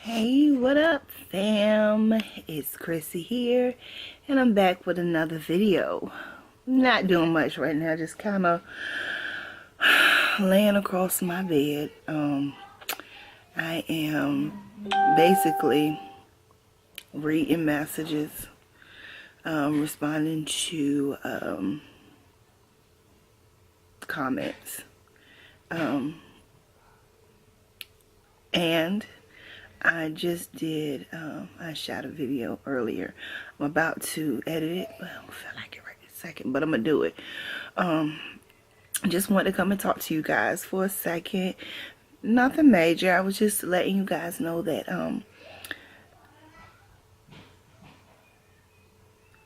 Hey, what up, fam? It's Chrissy here, and I'm back with another video. Not doing much right now, just kind of laying across my bed. I am basically reading messages, responding to comments, and I just did, I shot a video earlier. I'm about to edit it, but I don't feel like it right this second, but I'm gonna do it. I just wanted to come and talk to you guys for a second. Nothing major. I was just letting you guys know that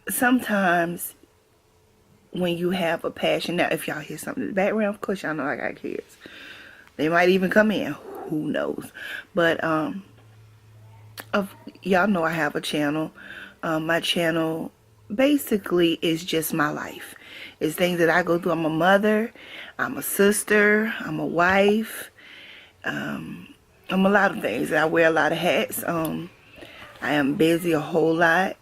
sometimes when you have a passion, now if y'all hear something in the background, of course y'all know I got kids. They might even come in, who knows. But y'all know I have a channel. My channel basically is just my life. It's things that I go through. I'm a mother, I'm a sister, I'm a wife, I'm a lot of things. I wear a lot of hats. I am busy a whole lot.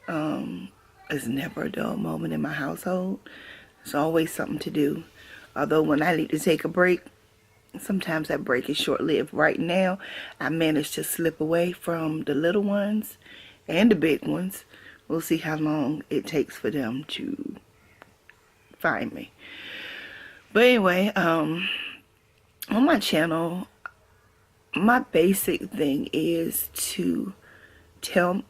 There's never a dull moment in my household. There's always something to do. Although when I need to take a break, sometimes that break is short-lived. Right now, I managed to slip away from the little ones and the big ones. We'll see how long it takes for them to find me. But anyway, on my channel, my basic thing is to tell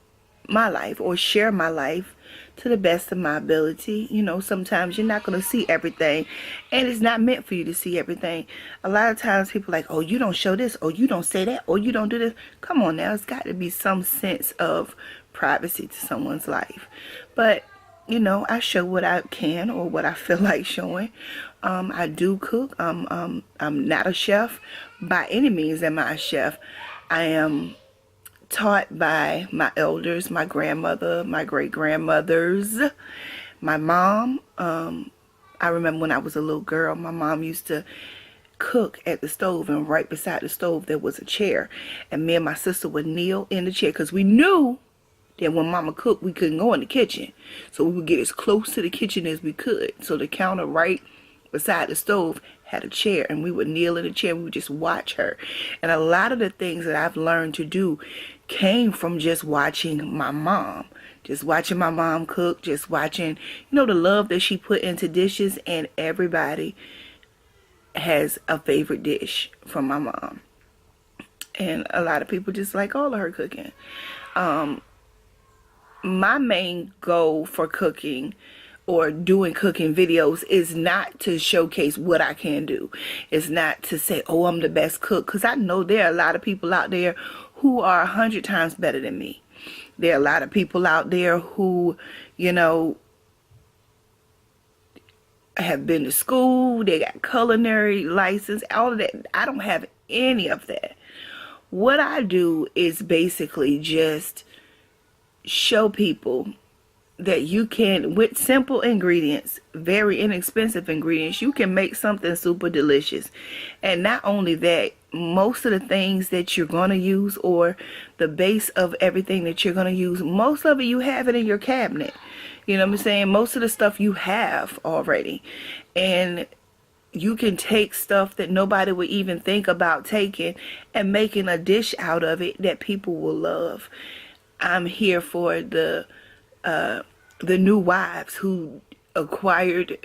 my life or share my life to the best of my ability. You know, sometimes you're not going to see everything, and it's not meant for you to see everything. A lot of times people are like, oh, you don't show this, or you don't say that, or you don't do this. Come on now, it's got to be some sense of privacy to someone's life. But you know, I show what I can or what I feel like showing. I do cook. I'm not a chef by any means. Am I a chef? I am taught by my elders, my grandmother, my great-grandmothers, my mom. I remember when I was a little girl, my mom used to cook at the stove, and right beside the stove there was a chair, and me and my sister would kneel in the chair because we knew that when mama cooked we couldn't go in the kitchen, so we would get as close to the kitchen as we could. So the counter right beside the stove had a chair, and we would kneel in the chair. We would just watch her. And a lot of the things that I've learned to do came from just watching my mom. Just watching my mom cook, just watching, you know, the love that she put into dishes. And everybody has a favorite dish from my mom. And a lot of people just like all of her cooking. My main goal for cooking or doing cooking videos is not to showcase what I can do. It's not to say, oh, I'm the best cook, because I know there are a lot of people out there who are 100 times better than me. There are a lot of people out there who, you know, have been to school, they got culinary license, all of that. I don't have any of that. What I do is basically just show people that you can, with simple ingredients, very inexpensive ingredients, you can make something super delicious. And not only that, most of the things that you're going to use, or the base of everything that you're going to use, most of it you have it in your cabinet. You know what I'm saying? Most of the stuff you have already. And you can take stuff that nobody would even think about taking and making a dish out of it that people will love. I'm here for the new wives who acquired,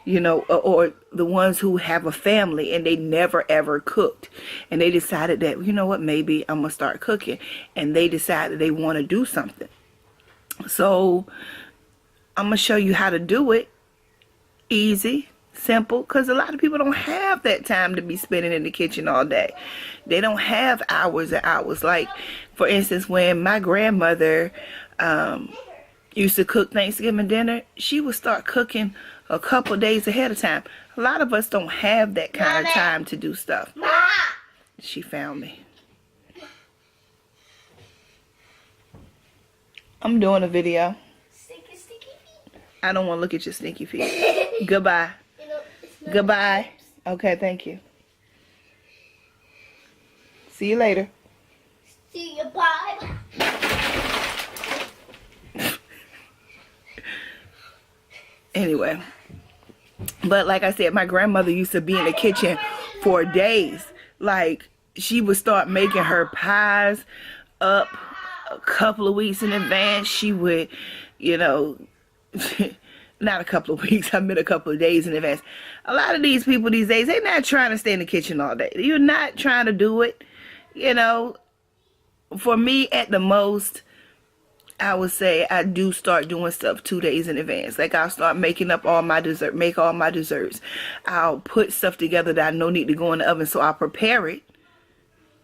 you know, or the ones who have a family and they never ever cooked, and they decided that, you know what, maybe I'm gonna start cooking, and they decided they want to do something. So I'm gonna show you how to do it easy, simple, because a lot of people don't have that time to be spending in the kitchen all day. They don't have hours and hours. Like, for instance, when my grandmother used to cook Thanksgiving dinner, she would start cooking a couple days ahead of time. A lot of us don't have that kind of time to do stuff. She found me. I'm doing a video. Stinky feet. I don't want to look at your stinky feet. Goodbye. Goodbye. Okay, thank you. See you later. See you, bye. Anyway, but like I said, my grandmother used to be in the kitchen for days. Like, she would start making her pies up a couple of weeks in advance. She would, you know, not a couple of weeks, I meant a couple of days in advance. A lot of these people these days, they're not trying to stay in the kitchen all day. You're not trying to do it. You know, for me, at the most, I would say I do start doing stuff 2 days in advance. Like, I'll start making up all my make all my desserts. I'll put stuff together that I know need to go in the oven, so I'll prepare it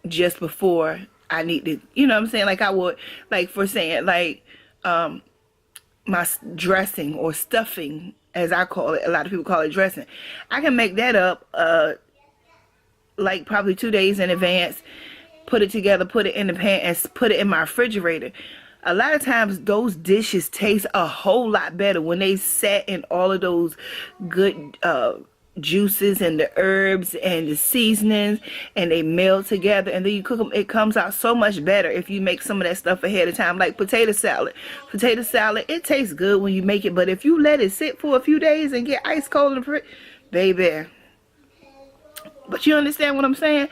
just before I need to, you know what I'm saying? Like, I would, like, for saying, like, my dressing or stuffing, as I call it, a lot of people call it dressing. I can make that up, like, probably 2 days in advance, put it together, put it in the pan, and put it in my refrigerator. A lot of times those dishes taste a whole lot better when they sat in all of those good juices and the herbs and the seasonings, and they meld together, and then you cook them. It comes out so much better if you make some of that stuff ahead of time. Like potato salad, it tastes good when you make it, but if you let it sit for a few days and get ice cold in the fridge, baby. But you understand what I'm saying?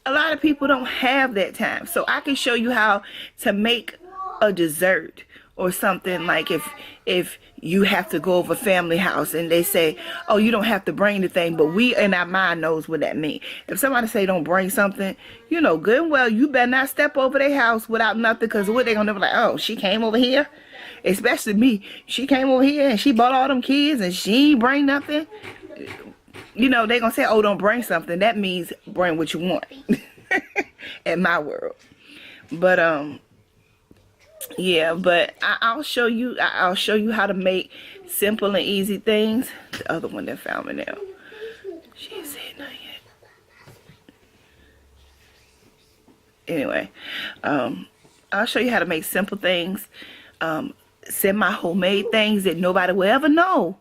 A lot of people don't have that time. So I can show you how to make a dessert or something. Like, if you have to go over family house and they say, oh, you don't have to bring the thing, but we in our mind knows what that means. If somebody say don't bring something, you know good and well you better not step over their house without nothing, because what they gonna be like, oh, she came over here. Especially me, she came over here and she bought all them kids and she ain't bring nothing. You know, they gonna say, oh, don't bring something. That means bring what you want. In my world. But yeah, but I'll show you how to make simple and easy things. The other one that found me now, she ain't said nothing yet. Anyway, I'll show you how to make simple things, semi-homemade things that nobody will ever know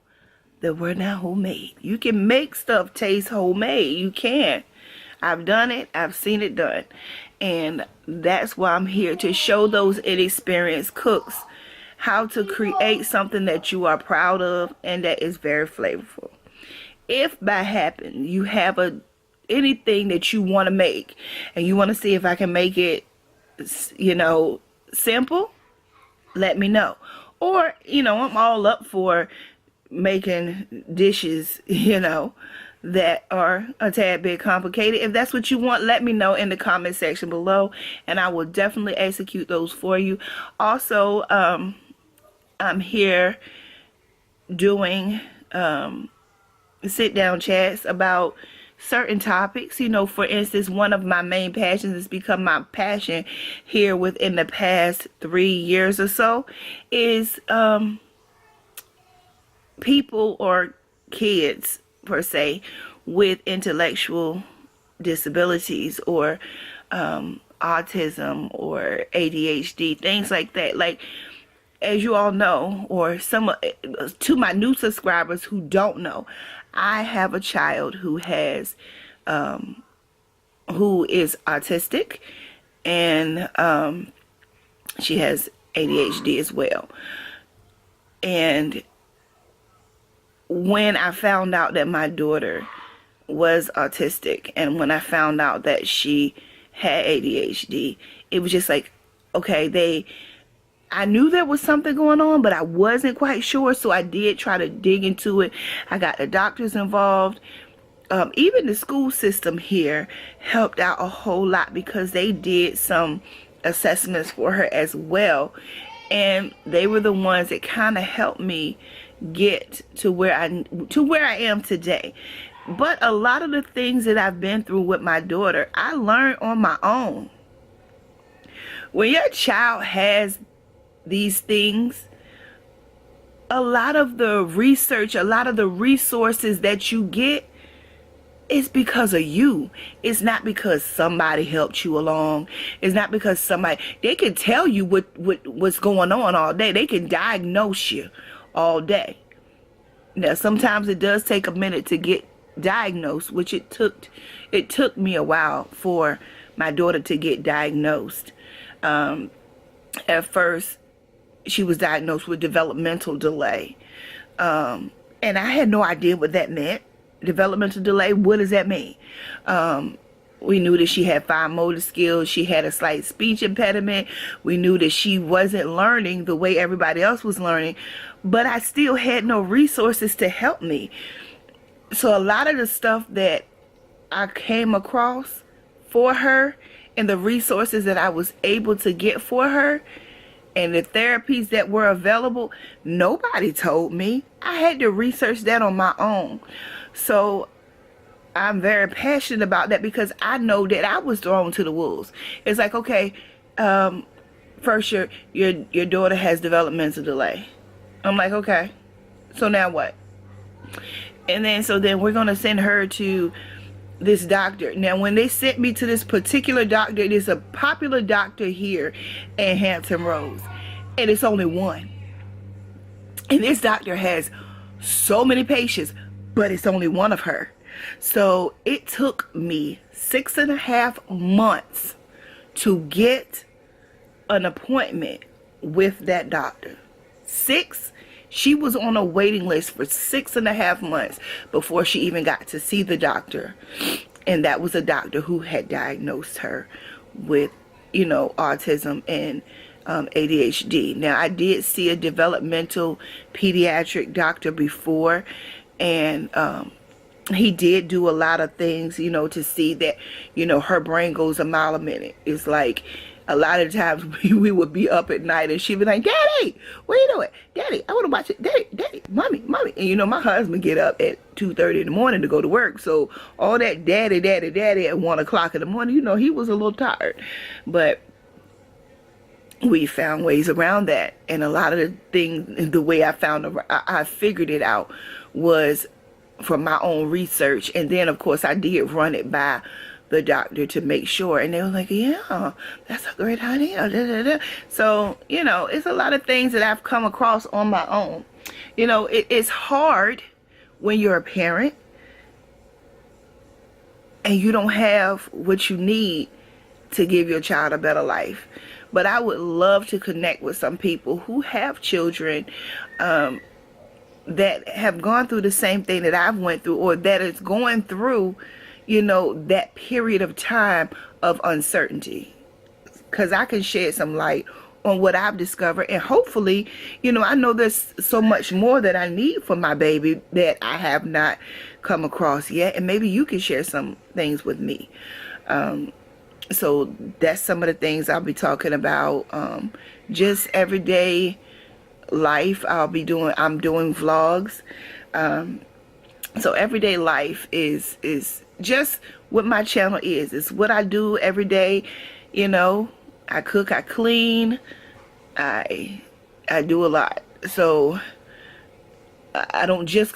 that were not homemade. You can make stuff taste homemade. You can. I've done it. I've seen it done. And that's why I'm here, to show those inexperienced cooks how to create something that you are proud of and that is very flavorful. If by happen you have anything that you want to make and you want to see if I can make it, you know, simple, let me know. Or, you know, I'm all up for making dishes, you know, that are a tad bit complicated. If that's what you want, let me know in the comment section below, and I will definitely execute those for you. Also, I'm here doing sit down chats about certain topics. You know, for instance, one of my main passions has become my passion here within the past 3 years or so is people or kids per se with intellectual disabilities or autism or ADHD, things like that. Like, as you all know, or to my new subscribers who don't know, I have a child who has who is autistic, and she has ADHD as well. And when I found out that my daughter was autistic, and when I found out that she had ADHD, it was just like, okay, I knew there was something going on, but I wasn't quite sure, so I did try to dig into it. I got the doctors involved. Even the school system here helped out a whole lot, because they did some assessments for her as well, and they were the ones that kind of helped me get to where I am today. But a lot of the things that I've been through with my daughter, I learned on my own. When your child has these things, a lot of the research, a lot of the resources that you get is because of you. It's not because somebody helped you along. It's not because they can tell you what's going on all day. They can diagnose you all day. Now, sometimes it does take a minute to get diagnosed, which it took me a while for my daughter to get diagnosed. At first, she was diagnosed with developmental delay. And I had no idea what that meant. Developmental delay, what does that mean? We knew that she had fine motor skills. She had a slight speech impediment. We knew that she wasn't learning the way everybody else was learning. But I still had no resources to help me. So a lot of the stuff that I came across for her and the resources that I was able to get for her and the therapies that were available, nobody told me. I had to research that on my own. So I'm very passionate about that because I know that I was thrown to the wolves. It's like, okay, first your daughter has developmental delay. I'm like, okay, so now what? And then we're going to send her to this doctor. Now, when they sent me to this particular doctor, it is a popular doctor here in Hampton Roads, and it's only one. And this doctor has so many patients, but it's only one of her. So it took me 6.5 months to get an appointment with that doctor. She was on a waiting list for 6.5 months before she even got to see the doctor. And that was a doctor who had diagnosed her with, autism and ADHD. Now, I did see a developmental pediatric doctor before, and he did do a lot of things, to see that, her brain goes a mile a minute. It's like a lot of times we would be up at night and she'd be like, Daddy, what are you doing? Daddy, I want to watch it. Daddy, mommy. And my husband get up at 2:30 in the morning to go to work. So all that daddy at 1 o'clock in the morning, he was a little tired. But we found ways around that. And a lot of the things, the way I figured it out was from my own research. And then, of course, I did run it by the doctor to make sure, and they were like, yeah, that's a great idea. So it's a lot of things that I've come across on my own. It's hard when you're a parent and you don't have what you need to give your child a better life. But I would love to connect with some people who have children that have gone through the same thing that I've went through, or that is going through that period of time of uncertainty, because I can shed some light on what I've discovered, and hopefully, I know there's so much more that I need for my baby that I have not come across yet, and maybe you can share some things with me. So that's some of the things I'll be talking about. Just everyday life. I'm doing vlogs. So everyday life is just what my channel is. It's what I do every day. I cook, I clean, I do a lot. So I don't just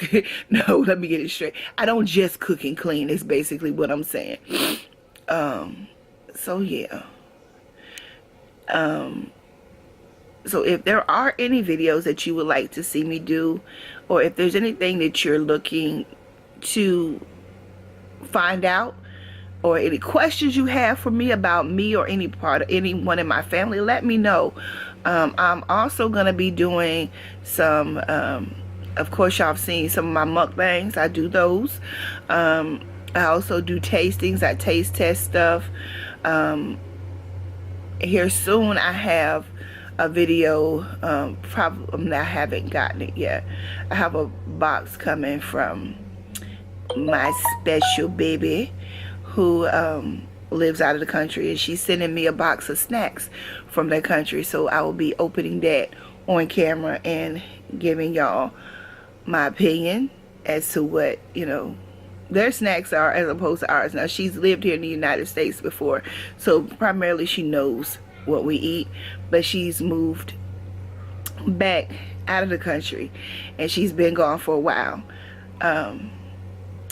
no, let me get it straight. I don't just cook and clean is basically what I'm saying. So yeah. So if there are any videos that you would like to see me do, or if there's anything that you're looking to find out, or any questions you have for me about me or anyone in my family, let me know. I'm also going to be doing some, of course y'all have seen some of my mukbangs. I do those. I also do tastings. I taste test stuff. Here soon I have a video, probably I haven't gotten it yet. I have a box coming from my special baby who lives out of the country, and she's sending me a box of snacks from the country. So I will be opening that on camera and giving y'all my opinion as to what their snacks are as opposed to ours. Now, she's lived here in the United States before, so primarily she knows what we eat, but she's moved back out of the country and she's been gone for a while.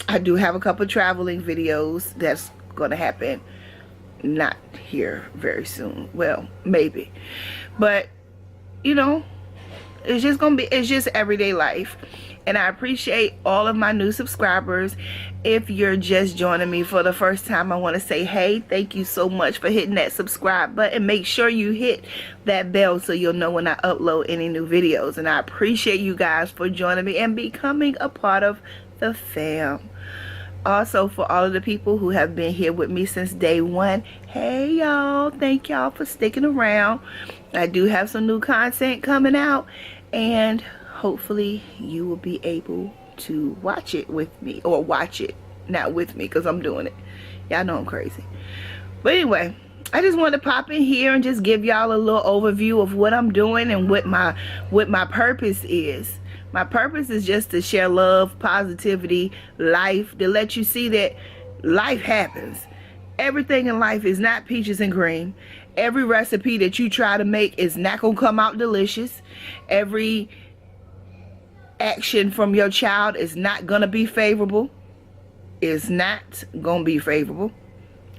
I do have a couple traveling videos that's going to happen, not here very soon. Well, maybe, but it's just everyday life. And I appreciate all of my new subscribers. If you're just joining me for the first time, I want to say, hey, thank you so much for hitting that subscribe button. Make sure you hit that bell so you'll know when I upload any new videos. And I appreciate you guys for joining me and becoming a part of the fam. Also, for all of the people who have been here with me since day one, hey y'all, thank y'all for sticking around. I do have some new content coming out, and hopefully you will be able to watch it with me, or watch it not with me, because I'm doing it. Y'all know I'm crazy. But anyway, I just wanted to pop in here and just give y'all a little overview of what I'm doing and what my purpose is. My purpose is just to share love, positivity, life, to let you see that life happens. Everything in life is not peaches and cream. Every recipe that you try to make is not going to come out delicious. Every action from your child is not going to be favorable. It's not going to be favorable.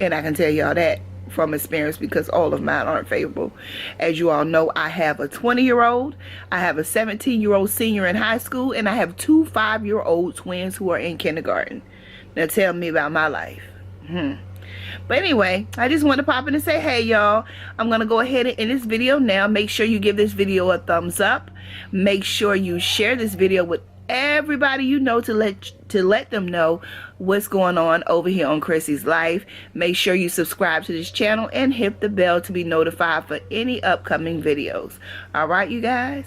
And I can tell y'all that from experience, because all of mine aren't favorable. As you all know, I have a 20-year-old, I have a 17-year-old senior in high school, and I have 2 5-year-old twins who are in kindergarten. Now tell me about my life. But anyway, I just want to pop in and say, hey y'all, I'm going to go ahead and end this video now. Make sure you give this video a thumbs up. Make sure you share this video with everybody you know to let them know what's going on over here on Chrissy's Life. Make sure you subscribe to this channel and hit the bell to be notified for any upcoming videos. All right, you guys.